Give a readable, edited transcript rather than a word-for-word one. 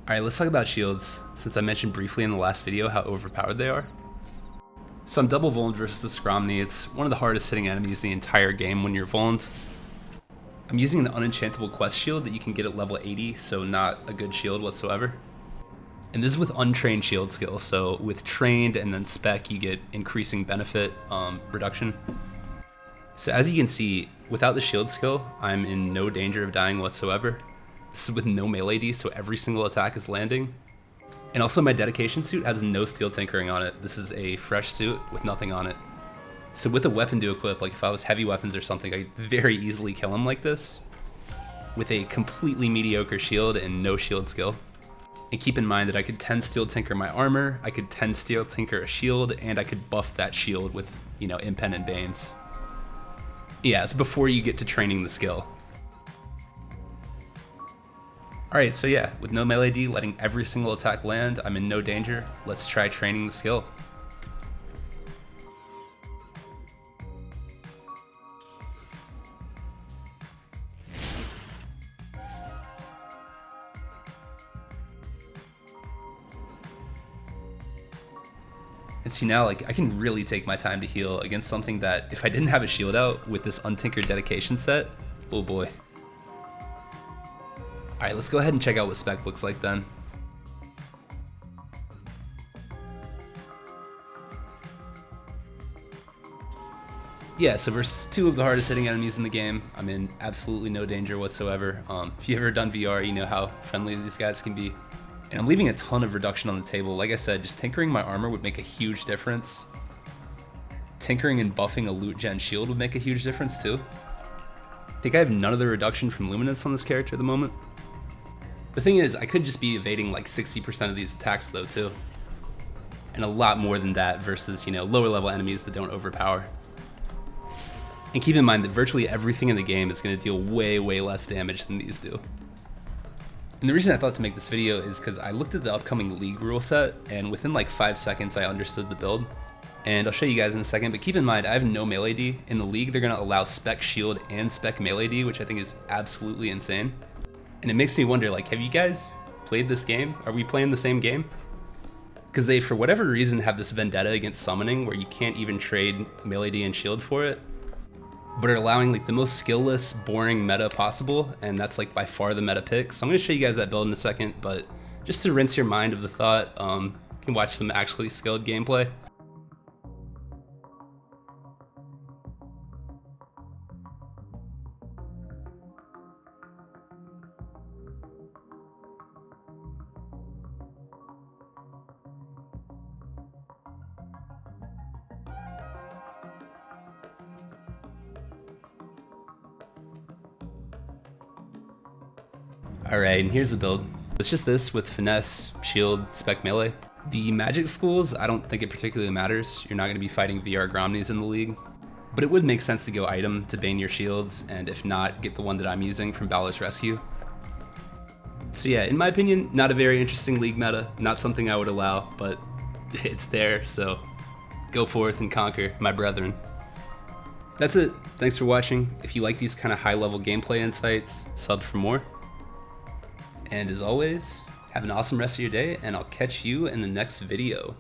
Alright, let's talk about shields, since I mentioned briefly in the last video how overpowered they are. So I'm double vulned versus the Scromny. It's one of the hardest hitting enemies in the entire game when you're vulned. I'm using an unenchantable quest shield that you can get at level 80, so not a good shield whatsoever. And this is with untrained shield skill, so with trained and then spec you get increasing benefit reduction. So as you can see, without the shield skill, I'm in no danger of dying whatsoever. This is with no melee D, so every single attack is landing. And also my dedication suit has no steel tinkering on it. This is a fresh suit with nothing on it. So with a weapon to equip, like if I was heavy weapons or something, I could very easily kill him like this. With a completely mediocre shield and no shield skill. And keep in mind that I could 10 steel tinker my armor, I could 10 steel tinker a shield, and I could buff that shield with, Impen and Banes. Yeah, it's before you get to training the skill. Alright, so yeah, with no melee D, letting every single attack land, I'm in no danger. Let's try training the skill. And see now, I can really take my time to heal against something that, if I didn't have a shield out with this untinkered dedication set, oh boy. Alright, let's go ahead and check out what spec looks like then. Yeah, so versus two of the hardest hitting enemies in the game, I'm in absolutely no danger whatsoever. If you've ever done VR, you know how friendly these guys can be. And I'm leaving a ton of reduction on the table. Like I said, just tinkering my armor would make a huge difference. Tinkering and buffing a loot gen shield would make a huge difference too. I think I have none of the reduction from luminance on this character at the moment. The thing is, I could just be evading like 60% of these attacks though too. And a lot more than that versus, lower level enemies that don't overpower. And keep in mind that virtually everything in the game is going to deal way, way less damage than these do. And the reason I thought to make this video is because I looked at the upcoming League rule set, and within like 5 seconds I understood the build. And I'll show you guys in a second, but keep in mind I have no melee D. In the League they're going to allow spec shield and spec melee D, which I think is absolutely insane. And it makes me wonder, have you guys played this game? Are we playing the same game? Because they, for whatever reason, have this vendetta against summoning where you can't even trade melee D and shield for it, but are allowing the most skillless, boring meta possible, and that's by far the meta pick. So I'm going to show you guys that build in a second, but just to rinse your mind of the thought, you can watch some actually skilled gameplay. Alright, and here's the build. It's just this with finesse, shield, spec melee. The magic schools, I don't think it particularly matters. You're not going to be fighting VR Gromnies in the League. But it would make sense to go item to bane your shields, and if not, get the one that I'm using from Balor's Rescue. So yeah, in my opinion, not a very interesting League meta, not something I would allow, but it's there, so go forth and conquer, my brethren. That's it. Thanks for watching. If you like these kind of high-level gameplay insights, sub for more. And as always, have an awesome rest of your day, and I'll catch you in the next video.